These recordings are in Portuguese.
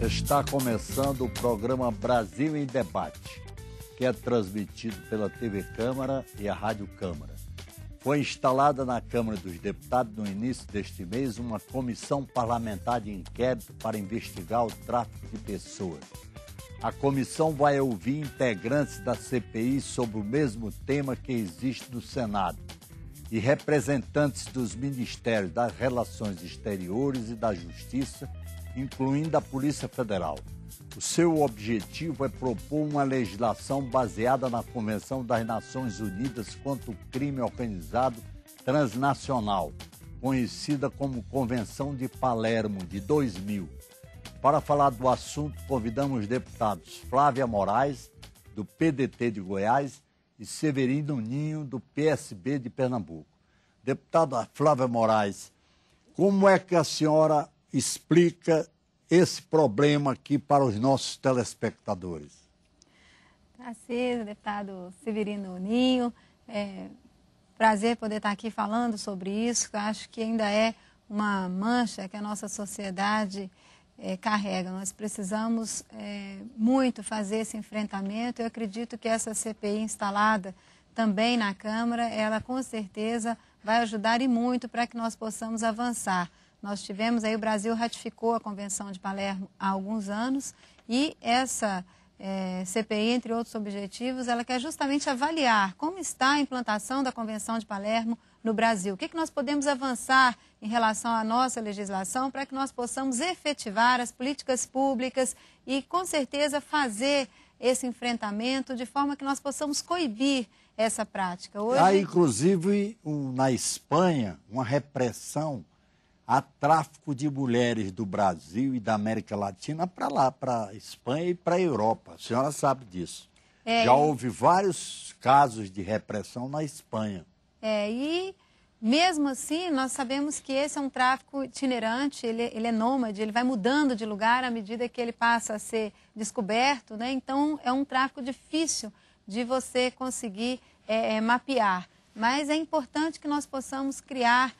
Está começando o programa Brasil em Debate, que é transmitido pela TV Câmara e a Rádio Câmara. Foi instalada na Câmara dos Deputados, no início deste mês, uma comissão parlamentar de inquérito para investigar o tráfico de pessoas. A comissão vai ouvir integrantes da CPI sobre o mesmo tema que existe no Senado e representantes dos Ministérios das Relações Exteriores e da Justiça, incluindo a Polícia Federal. O seu objetivo é propor uma legislação baseada na Convenção das Nações Unidas contra o Crime Organizado Transnacional, conhecida como Convenção de Palermo, de 2000. Para falar do assunto, convidamos os deputados Flávia Moraes, do PDT de Goiás, e Severino Ninho, do PSB de Pernambuco. Deputada Flávia Moraes, como é que a senhora explica esse problema aqui para os nossos telespectadores? Prazer, deputado Severino Ninho. Prazer poder estar aqui falando sobre isso, que eu acho que ainda é uma mancha que a nossa sociedade carrega. Nós precisamos muito fazer esse enfrentamento. Eu acredito que essa CPI instalada também na Câmara, ela com certeza vai ajudar e muito para que nós possamos avançar. Nós tivemos aí, o Brasil ratificou a Convenção de Palermo há alguns anos e essa CPI, entre outros objetivos, ela quer justamente avaliar como está a implantação da Convenção de Palermo no Brasil. O que nós podemos avançar em relação à nossa legislação para que nós possamos efetivar as políticas públicas e, com certeza, fazer esse enfrentamento de forma que nós possamos coibir essa prática. Hoje... Há, inclusive, na Espanha, uma repressão a tráfico de mulheres do Brasil e da América Latina para lá, para a Espanha e para a Europa. A senhora sabe disso. Já houve vários casos de repressão na Espanha. E mesmo assim, nós sabemos que esse é um tráfico itinerante, ele é nômade, ele vai mudando de lugar à medida que ele passa a ser descoberto, né? Então, é um tráfico difícil de você conseguir mapear. Mas é importante que nós possamos criar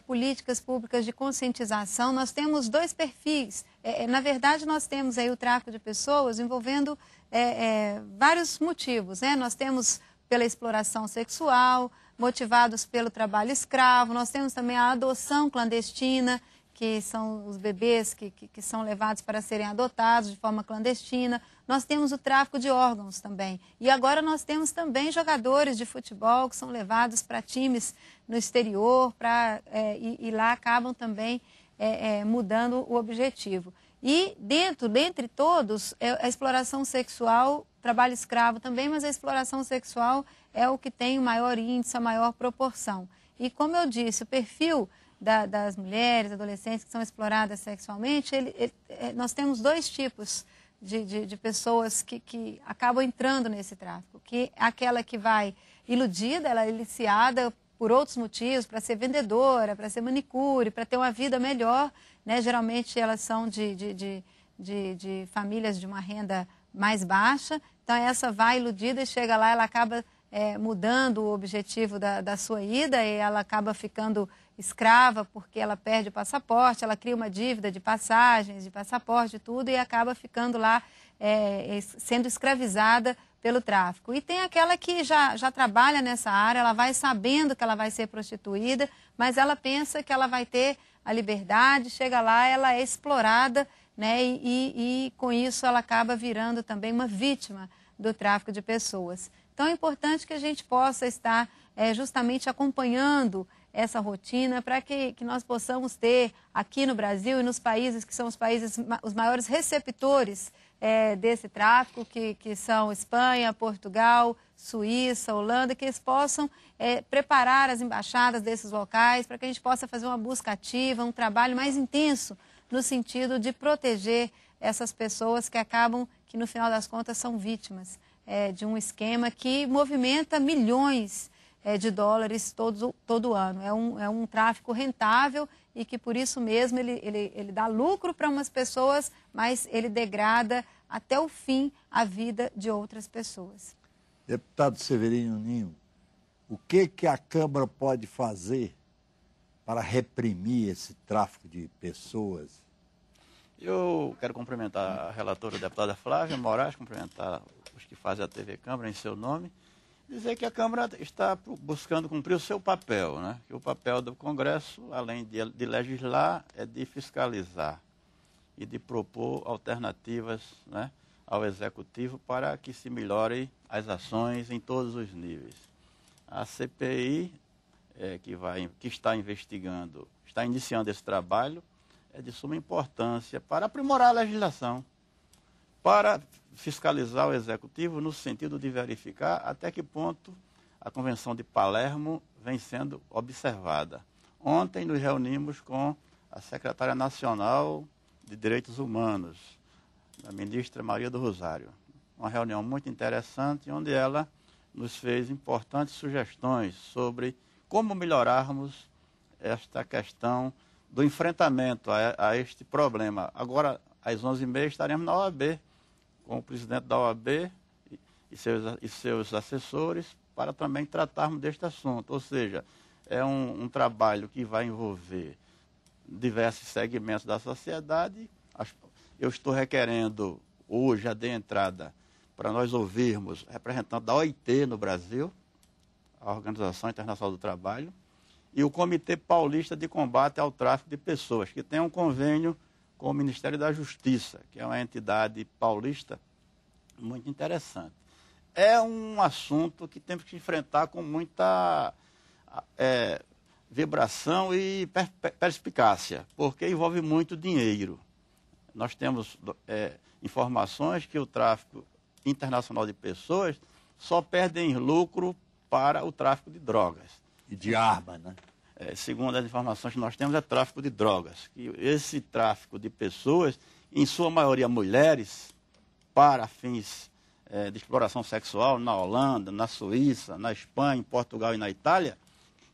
políticas públicas de conscientização. Nós temos dois perfis. Na verdade, nós temos aí o tráfico de pessoas envolvendo vários motivos, né? Nós temos pela exploração sexual, motivados pelo trabalho escravo. Nós temos também a adoção clandestina, que são os bebês que são levados para serem adotados de forma clandestina. Nós temos o tráfico de órgãos também. E agora nós temos também jogadores de futebol que são levados para times no exterior e lá acabam também mudando o objetivo. E dentre todos, a exploração sexual, trabalho escravo também, mas a exploração sexual é o que tem o maior índice, a maior proporção. E como eu disse, o perfil das mulheres, adolescentes que são exploradas sexualmente, nós temos dois tipos de pessoas que acabam entrando nesse tráfico. Que é aquela que vai iludida, ela é aliciada por outros motivos, para ser vendedora, para ser manicure, para ter uma vida melhor, né? Geralmente elas são de famílias de uma renda mais baixa, então essa vai iludida e chega lá, ela acaba mudando o objetivo da sua ida e ela acaba ficando escrava porque ela perde o passaporte, ela cria uma dívida de passagens, de passaporte e tudo e acaba ficando lá sendo escravizada pelo tráfico. E tem aquela que já trabalha nessa área, ela vai sabendo que ela vai ser prostituída, mas ela pensa que ela vai ter a liberdade, chega lá, ela é explorada, né? E com isso ela acaba virando também uma vítima do tráfico de pessoas. Então é importante que a gente possa estar justamente acompanhando essa rotina para que nós possamos ter aqui no Brasil e nos países que são os maiores receptores desse tráfico, que são Espanha, Portugal, Suíça, Holanda, que eles possam preparar as embaixadas desses locais para que a gente possa fazer uma busca ativa, um trabalho mais intenso no sentido de proteger essas pessoas que acabam, que no final das contas são vítimas de um esquema que movimenta milhões de dólares todo ano. É um tráfico rentável e que por isso mesmo ele dá lucro para umas pessoas, mas ele degrada até o fim a vida de outras pessoas. Deputado Severino Ninho, o que a Câmara pode fazer para reprimir esse tráfico de pessoas? Eu quero cumprimentar a relatora, a deputada Flávia Moraes, cumprimentar os que fazem a TV Câmara em seu nome, dizer que a Câmara está buscando cumprir o seu papel, né? Que o papel do Congresso, além de legislar, é de fiscalizar e de propor alternativas, né, ao Executivo para que se melhore as ações em todos os níveis. A CPI, que está investigando, está iniciando esse trabalho, é de suma importância para aprimorar a legislação, para fiscalizar o Executivo no sentido de verificar até que ponto a Convenção de Palermo vem sendo observada. Ontem nos reunimos com a Secretária Nacional de Direitos Humanos, a ministra Maria do Rosário. Uma reunião muito interessante, onde ela nos fez importantes sugestões sobre como melhorarmos esta questão do enfrentamento a este problema. Agora, às 11h30, estaremos na OAB, com o presidente da OAB e seus assessores, para também tratarmos deste assunto. Ou seja, é um trabalho que vai envolver diversos segmentos da sociedade. Eu estou requerendo, hoje, já dei entrada, para nós ouvirmos representantes da OIT no Brasil, a Organização Internacional do Trabalho, e o Comitê Paulista de Combate ao Tráfico de Pessoas, que tem um convênio com o Ministério da Justiça, que é uma entidade paulista muito interessante. É um assunto que temos que enfrentar com muita vibração e perspicácia, porque envolve muito dinheiro. Nós temos informações que o tráfico internacional de pessoas só perde em lucro para o tráfico de drogas. E de arma, né? Segundo as informações que nós temos, é tráfico de drogas. E esse tráfico de pessoas, em sua maioria mulheres, para fins de exploração sexual na Holanda, na Suíça, na Espanha, em Portugal e na Itália,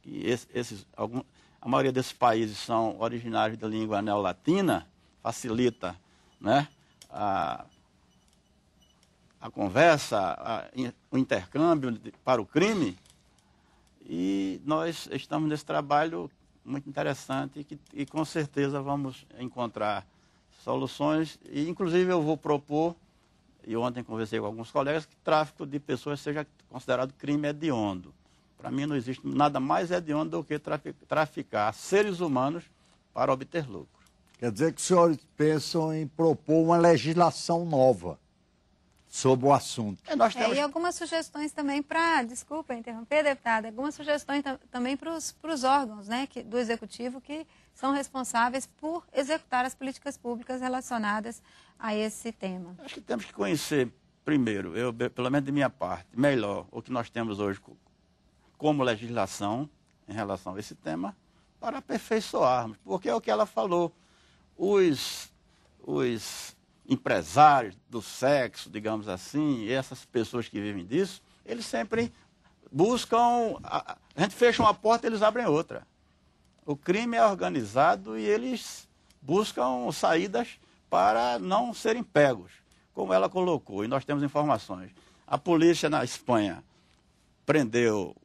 e a maioria desses países são originários da língua neolatina, facilita, né, a conversa, o intercâmbio para o crime. E nós estamos nesse trabalho muito interessante e com certeza vamos encontrar soluções. E, inclusive, eu vou propor, e ontem conversei com alguns colegas, que tráfico de pessoas seja considerado crime hediondo. Para mim não existe nada mais hediondo do que traficar seres humanos para obter lucro. Quer dizer que os senhores pensam em propor uma legislação nova sobre o assunto. E algumas sugestões também para, desculpa interromper, deputada, algumas sugestões também para os órgãos, né, do Executivo que são responsáveis por executar as políticas públicas relacionadas a esse tema. Acho que temos que conhecer primeiro, pelo menos de minha parte, melhor o que nós temos hoje como legislação em relação a esse tema, para aperfeiçoarmos, porque é o que ela falou, os empresários do sexo, digamos assim, e essas pessoas que vivem disso, eles sempre buscam, a gente fecha uma porta, eles abrem outra. O crime é organizado e eles buscam saídas para não serem pegos, como ela colocou, e nós temos informações. A polícia na Espanha prendeu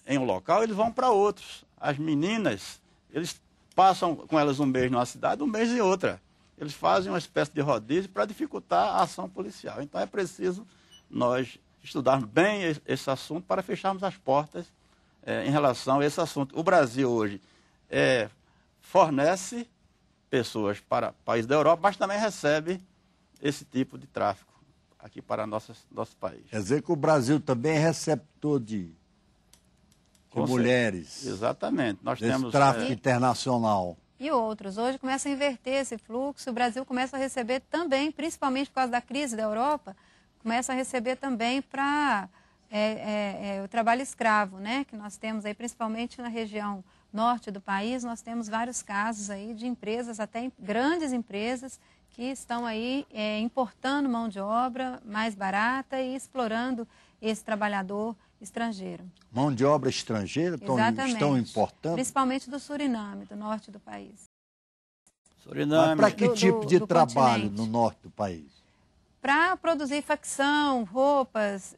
em um local, eles vão para outros. As meninas, eles passam com elas um mês numa cidade, um mês em outra. Eles fazem uma espécie de rodízio para dificultar a ação policial. Então é preciso nós estudarmos bem esse assunto para fecharmos as portas em relação a esse assunto. O Brasil hoje fornece pessoas para países da Europa, mas também recebe esse tipo de tráfico aqui para nosso país. Quer dizer que o Brasil também é receptor de mulheres. Exatamente. Nós temos tráfico internacional. E outros. Hoje começa a inverter esse fluxo, o Brasil começa a receber também, principalmente por causa da crise da Europa, começa a receber também para o trabalho escravo, né? Que nós temos aí, principalmente na região norte do país, nós temos vários casos aí de empresas, até grandes empresas, que estão aí importando mão de obra mais barata e explorando esse trabalhador estrangeiro. Mão de obra estrangeira estão importando? Principalmente do Suriname, do norte do país. Suriname. Mas para que tipo de trabalho continente? No norte do país? Para produzir facção, roupas,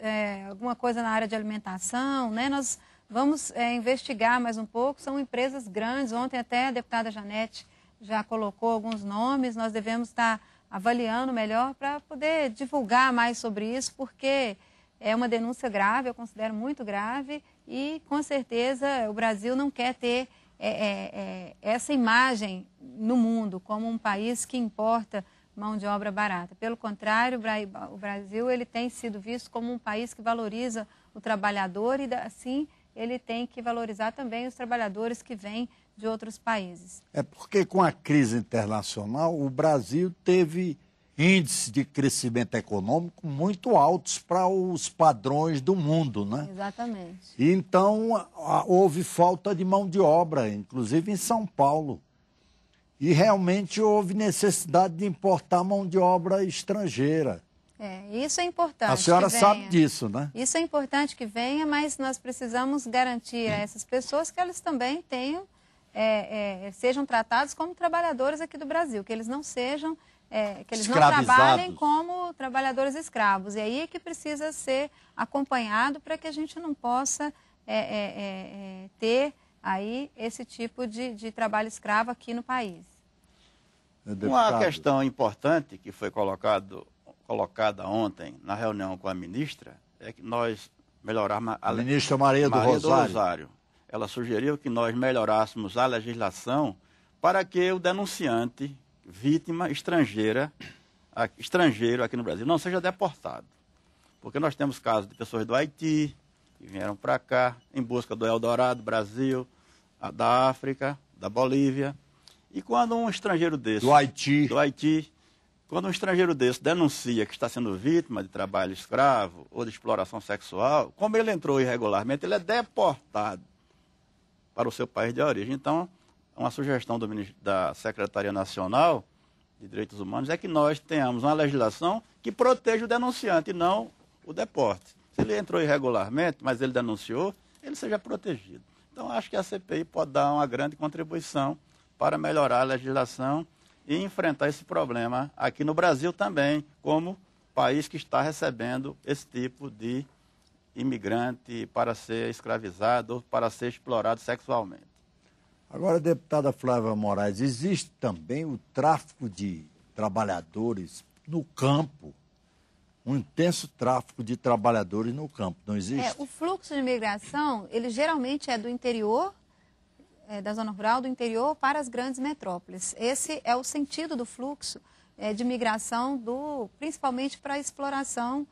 alguma coisa na área de alimentação, né? Nós vamos investigar mais um pouco, são empresas grandes. Ontem até a deputada Janete já colocou alguns nomes, nós devemos estar avaliando melhor para poder divulgar mais sobre isso, porque é uma denúncia grave, eu considero muito grave, e com certeza o Brasil não quer ter essa imagem no mundo como um país que importa mão de obra barata. Pelo contrário, o Brasil ele tem sido visto como um país que valoriza o trabalhador e assim ele tem que valorizar também os trabalhadores que vêm de outros países. É porque com a crise internacional o Brasil teve índices de crescimento econômico muito altos para os padrões do mundo, né? Exatamente. E então houve falta de mão de obra, inclusive em São Paulo. E realmente houve necessidade de importar mão de obra estrangeira. Isso é importante. A senhora sabe disso, né? Isso é importante que venha, mas nós precisamos garantir a essas pessoas que elas também tenham, sejam tratados como trabalhadores aqui do Brasil, que eles não sejam, que eles não trabalhem como trabalhadores escravos. E aí é que precisa ser acompanhado para que a gente não possa ter aí esse tipo de trabalho escravo aqui no país. Uma questão importante que foi colocada ontem na reunião com a ministra é que nós melhorarmos a ministra Maria do Rosário. Ela sugeriu que nós melhorássemos a legislação para que o denunciante, vítima estrangeiro aqui no Brasil, não seja deportado. Porque nós temos casos de pessoas do Haiti que vieram para cá em busca do Eldorado, Brasil, da África, da Bolívia. E quando um estrangeiro desse... Do Haiti, quando um estrangeiro desse denuncia que está sendo vítima de trabalho escravo ou de exploração sexual, como ele entrou irregularmente, ele é deportado para o seu país de origem. Então, uma sugestão da Secretaria Nacional de Direitos Humanos é que nós tenhamos uma legislação que proteja o denunciante e não o deporte. Se ele entrou irregularmente, mas ele denunciou, ele seja protegido. Então, acho que a CPI pode dar uma grande contribuição para melhorar a legislação e enfrentar esse problema aqui no Brasil também, como país que está recebendo esse tipo de imigrante para ser escravizado ou para ser explorado sexualmente. Agora, deputada Flávia Moraes, existe também o tráfico de trabalhadores no campo, um intenso tráfico de trabalhadores no campo, não existe? O fluxo de imigração, ele geralmente é do interior, da zona rural, do interior para as grandes metrópoles. Esse é o sentido do fluxo de migração, principalmente para a exploração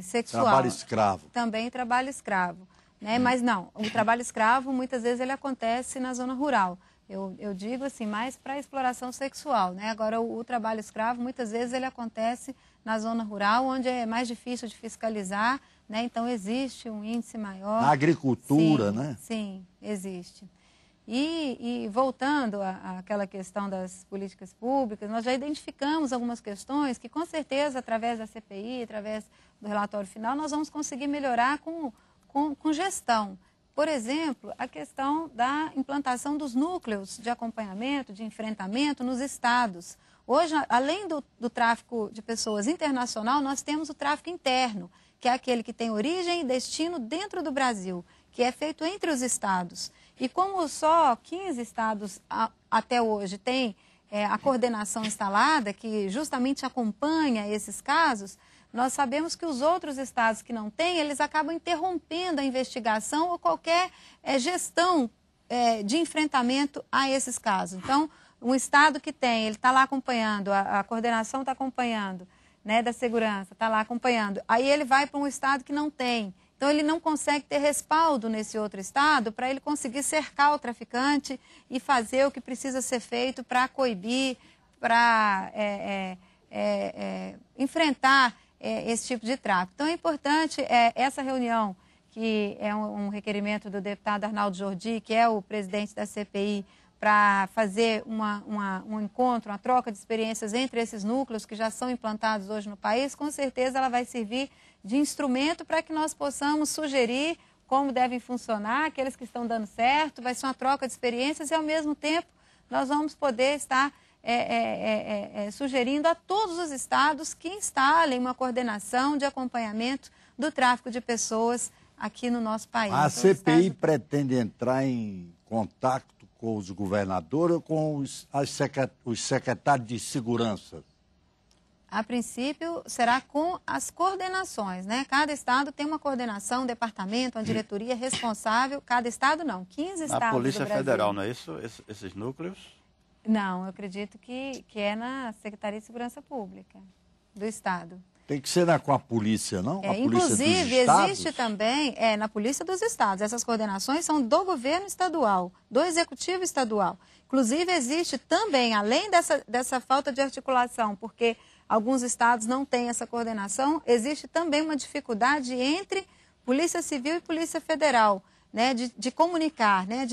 sexual. Trabalho escravo. Também trabalho escravo. Né? Mas não, o trabalho escravo muitas vezes ele acontece na zona rural. Eu digo assim, mais para a exploração sexual. Né? Agora, o trabalho escravo muitas vezes ele acontece na zona rural, onde é mais difícil de fiscalizar, né? Então existe um índice maior. Na agricultura, sim, né? Sim, existe. E voltando àquela questão das políticas públicas, nós já identificamos algumas questões que, com certeza, através da CPI, através do relatório final, nós vamos conseguir melhorar com gestão. Por exemplo, a questão da implantação dos núcleos de acompanhamento, de enfrentamento nos estados. Hoje, além do tráfico de pessoas internacional, nós temos o tráfico interno, que é aquele que tem origem e destino dentro do Brasil, que é feito entre os estados. E como só 15 estados até hoje têm a coordenação instalada, que justamente acompanha esses casos, nós sabemos que os outros estados que não têm, eles acabam interrompendo a investigação ou qualquer gestão de enfrentamento a esses casos. Então, um estado que tem, ele está lá acompanhando, a coordenação está acompanhando, né, da segurança, está lá acompanhando. Aí ele vai para um estado que não tem. Então, ele não consegue ter respaldo nesse outro estado para ele conseguir cercar o traficante e fazer o que precisa ser feito para coibir, para enfrentar esse tipo de tráfico. Então, é importante essa reunião, que é um requerimento do deputado Arnaldo Jordi, que é o presidente da CPI, para fazer um encontro, uma troca de experiências entre esses núcleos que já são implantados hoje no país. Com certeza ela vai servir de instrumento para que nós possamos sugerir como devem funcionar, aqueles que estão dando certo, vai ser uma troca de experiências e, ao mesmo tempo, nós vamos poder estar sugerindo a todos os estados que instalem uma coordenação de acompanhamento do tráfico de pessoas aqui no nosso país. A CPI pretende entrar em contato com os governadores ou com os secretários de segurança? A princípio, será com as coordenações, né? Cada estado tem uma coordenação, um departamento, uma diretoria responsável. Cada estado não, 15 estados do Brasil. Na Polícia Federal, não é isso? Esses núcleos? Não, eu acredito que é na Secretaria de Segurança Pública do estado. Tem que ser com a polícia, não? A polícia Inclusive, dos estados? existe também, na Polícia dos Estados. Essas coordenações são do governo estadual, do executivo estadual. Inclusive, existe também, além dessa falta de articulação, porque alguns estados não têm essa coordenação, existe também uma dificuldade entre Polícia Civil e Polícia Federal, né, de comunicar, né,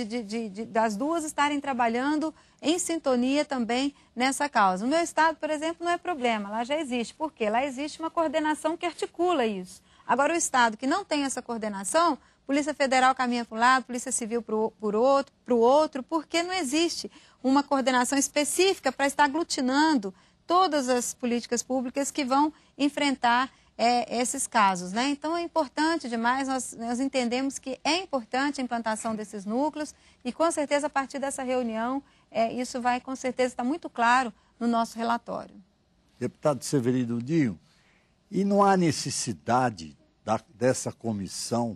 das duas estarem trabalhando em sintonia também nessa causa. No meu estado, por exemplo, não é problema, lá já existe. Por quê? Lá existe uma coordenação que articula isso. Agora, o estado que não tem essa coordenação, Polícia Federal caminha para um lado, Polícia Civil para o outro, porque não existe uma coordenação específica para estar aglutinando todas as políticas públicas que vão enfrentar esses casos, né? Então é importante demais, nós entendemos que é importante a implantação desses núcleos e com certeza a partir dessa reunião isso vai com certeza estar muito claro no nosso relatório. Deputado Severino Dinho, e não há necessidade dessa comissão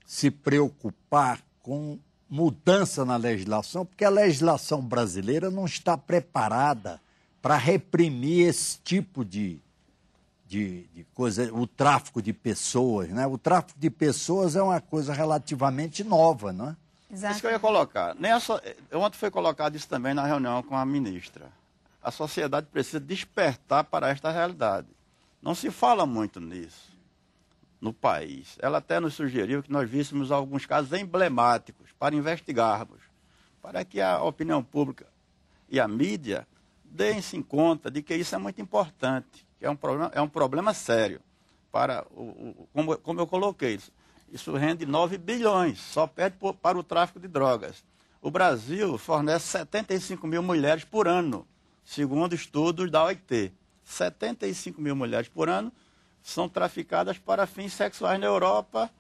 se preocupar com mudança na legislação, porque a legislação brasileira não está preparada para reprimir esse tipo de coisa, o tráfico de pessoas, né? O tráfico de pessoas é uma coisa relativamente nova, não é? Exato. Isso que eu ia colocar. Ontem foi colocado isso também na reunião com a ministra. A sociedade precisa despertar para esta realidade. Não se fala muito nisso no país. Ela até nos sugeriu que nós víssemos alguns casos emblemáticos para investigarmos, para que a opinião pública e a mídia deem-se conta de que isso é muito importante, que é um problema sério. Como eu coloquei, isso rende 9 bilhões, só perde para o tráfico de drogas. O Brasil fornece 75 mil mulheres por ano, segundo estudos da OIT. 75 mil mulheres por ano são traficadas para fins sexuais na Europa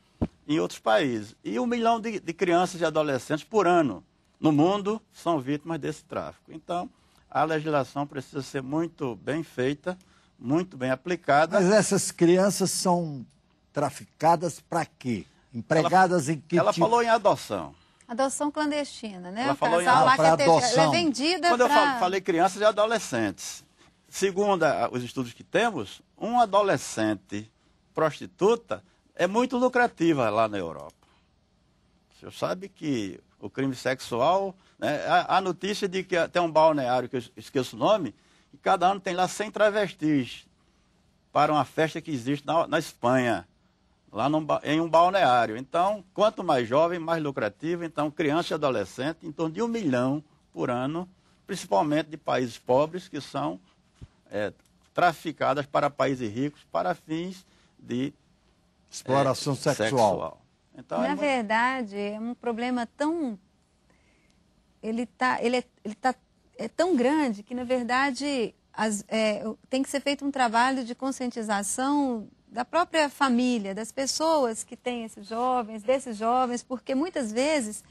e em outros países. E 1 milhão de crianças e adolescentes por ano no mundo são vítimas desse tráfico. Então, a legislação precisa ser muito bem feita, muito bem aplicada. Mas essas crianças são traficadas para quê? Empregadas em que tipo? Ela falou em adoção. Adoção clandestina, né? Ela falou em adoção. Ela é vendida Quando eu falei crianças e adolescentes, segundo os estudos que temos, uma adolescente prostituta é muito lucrativa lá na Europa. Você sabe que o crime sexual, né, a notícia de que tem um balneário, que eu esqueço o nome, e cada ano tem lá 100 travestis para uma festa que existe na Espanha, lá em um balneário. Então, quanto mais jovem, mais lucrativo. Então, criança e adolescente, em torno de 1 milhão por ano, principalmente de países pobres, que são traficadas para países ricos para fins de exploração sexual. Então, na verdade, é um problema tão... Ele é tão grande que, na verdade, tem que ser feito um trabalho de conscientização da própria família, das pessoas que têm esses jovens, desses jovens, porque muitas vezes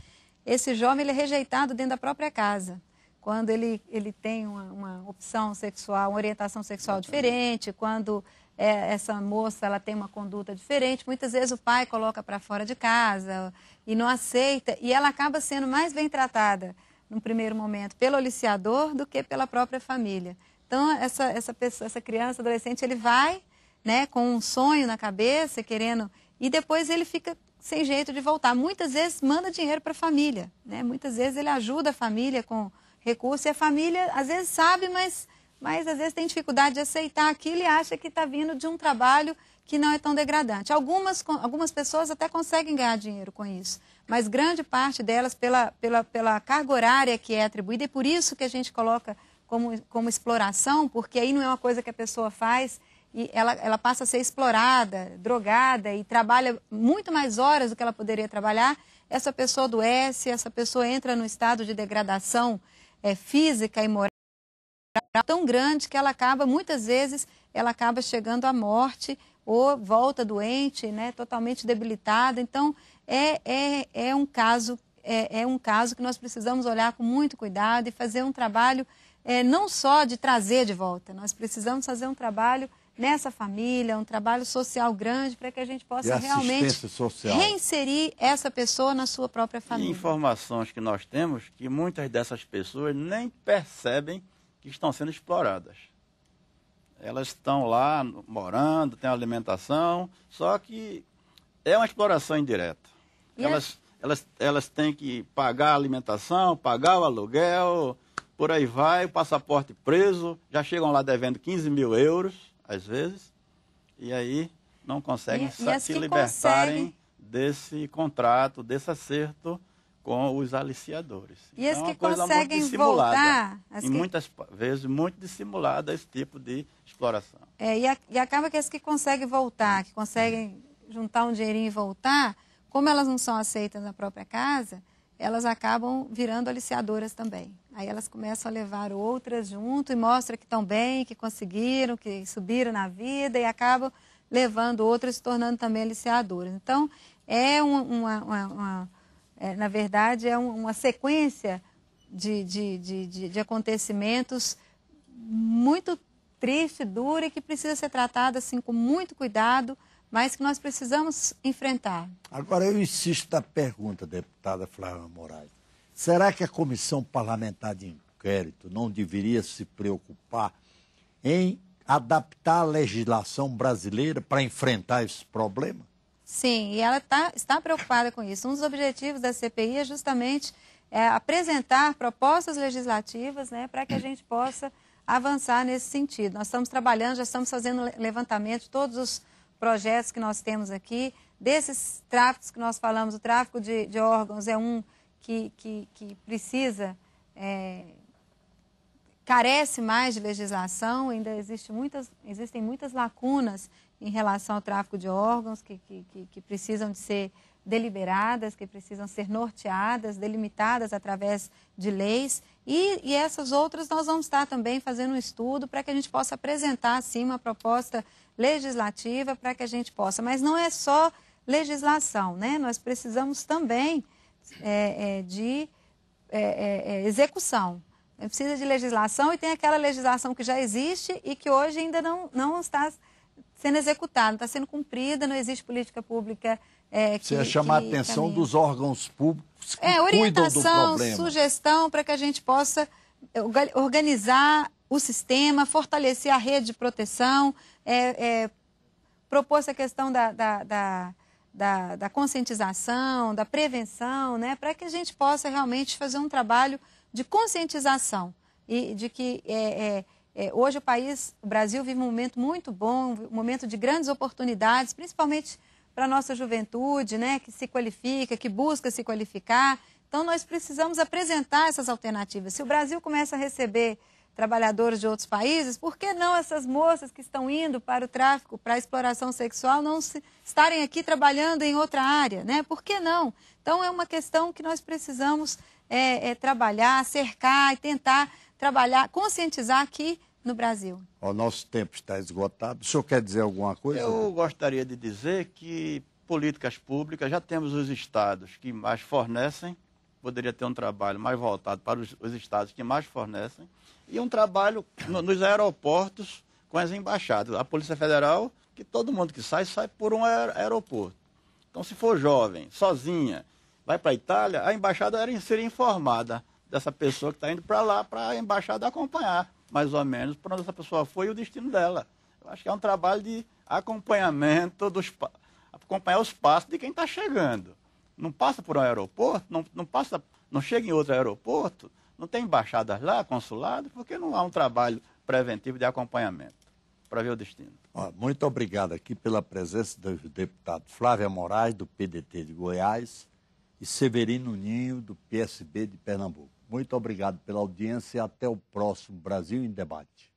esse jovem ele é rejeitado dentro da própria casa. Quando ele tem uma opção sexual, uma orientação sexual diferente, quando essa moça ela tem uma conduta diferente, muitas vezes o pai coloca para fora de casa e não aceita, e ela acaba sendo mais bem tratada no primeiro momento pelo aliciador do que pela própria família. Então, essa criança, adolescente, ele vai, né, com um sonho na cabeça, querendo, e depois ele fica sem jeito de voltar. Muitas vezes manda dinheiro para a família, né? Muitas vezes ele ajuda a família com recursos, e a família às vezes sabe, mas às vezes tem dificuldade de aceitar aquilo e acha que está vindo de um trabalho que não é tão degradante. Algumas pessoas até conseguem ganhar dinheiro com isso, mas grande parte delas pela carga horária que é atribuída, e por isso que a gente coloca como exploração, porque aí não é uma coisa que a pessoa faz e ela passa a ser explorada, drogada e trabalha muito mais horas do que ela poderia trabalhar. Essa pessoa adoece, essa pessoa entra num estado de degradação física e moral tão grande que ela acaba, muitas vezes, ela acaba chegando à morte ou volta doente, né, totalmente debilitada. Então, é um caso é um caso que nós precisamos olhar com muito cuidado e fazer um trabalho não só de trazer de volta, nós precisamos fazer um trabalho nessa família, um trabalho social grande para que a gente possa realmente reinserir essa pessoa na sua própria família. E informações que nós temos que muitas dessas pessoas nem percebem que estão sendo exploradas. Elas estão lá morando, têm alimentação, só que é uma exploração indireta. Elas têm que pagar a alimentação, pagar o aluguel, por aí vai, o passaporte preso, já chegam lá devendo 15 mil euros, às vezes, e aí não conseguem se libertarem desse contrato, desse acerto com os aliciadores. E então, as que conseguem voltar... E muitas vezes muito dissimulada esse tipo de exploração. E acaba que as que conseguem voltar, que conseguem juntar um dinheirinho e voltar, como elas não são aceitas na própria casa, elas acabam virando aliciadoras também. Aí elas começam a levar outras junto e mostram que estão bem, que conseguiram, que subiram na vida e acabam levando outras, se tornando também aliciadoras. Então, na verdade, é uma sequência de acontecimentos muito triste, dura e que precisa ser tratada assim, com muito cuidado, mas que nós precisamos enfrentar. Agora, eu insisto na pergunta, deputada Flávia Moraes. Será que a Comissão Parlamentar de Inquérito não deveria se preocupar em adaptar a legislação brasileira para enfrentar esse problema? Sim, e ela está preocupada com isso. Um dos objetivos da CPI é justamente apresentar propostas legislativas, né, para que a gente possa avançar nesse sentido. Nós estamos trabalhando, já estamos fazendo levantamento de todos os projetos que nós temos aqui. Desses tráficos que nós falamos, o tráfico de órgãos é um que precisa, carece mais de legislação, ainda existem muitas lacunas em relação ao tráfico de órgãos que precisam de ser deliberadas, que precisam ser norteadas, delimitadas através de leis. E essas outras nós vamos estar também fazendo um estudo para que a gente possa apresentar, sim, uma proposta legislativa para que a gente possa. Mas não é só legislação, né? Nós precisamos também de execução. Precisa de legislação e tem aquela legislação que já existe e que hoje ainda não está sendo executada, não está sendo cumprida, não existe política pública Você ia chamar a atenção dos órgãos públicos que cuidam do orientação, problema. sugestão para que a gente possa organizar o sistema, fortalecer a rede de proteção, propor essa questão da conscientização, da prevenção, né, para que a gente possa realmente fazer um trabalho de conscientização e de que hoje o Brasil vive um momento muito bom, um momento de grandes oportunidades, principalmente para a nossa juventude, né, que se qualifica, que busca se qualificar. Então, nós precisamos apresentar essas alternativas. Se o Brasil começa a receber trabalhadores de outros países, por que não essas moças que estão indo para o tráfico, para a exploração sexual, não estarem aqui trabalhando em outra área, né? Por que não? Então, é uma questão que nós precisamos trabalhar, cercar e tentar trabalhar, conscientizar aqui no Brasil. O nosso tempo está esgotado. O senhor quer dizer alguma coisa? Eu gostaria de dizer que políticas públicas, já temos os estados que mais fornecem, poderia ter um trabalho mais voltado para os estados que mais fornecem, e um trabalho nos aeroportos com as embaixadas. A Polícia Federal, que todo mundo que sai por um aeroporto. Então, se for jovem, sozinha, vai para a Itália, a embaixada seria informada dessa pessoa que está indo para lá, para a embaixada acompanhar, mais ou menos, para onde essa pessoa foi e o destino dela. Eu acho que é um trabalho de acompanhamento, acompanhar os passos de quem está chegando. Não passa por um aeroporto, não chega em outro aeroporto, não tem embaixadas lá, consulado, porque não há um trabalho preventivo de acompanhamento para ver o destino. Muito obrigado aqui pela presença do deputado Flávia Moraes, do PDT de Goiás, e Severino Ninho, do PSB de Pernambuco. Muito obrigado pela audiência e até o próximo Brasil em Debate.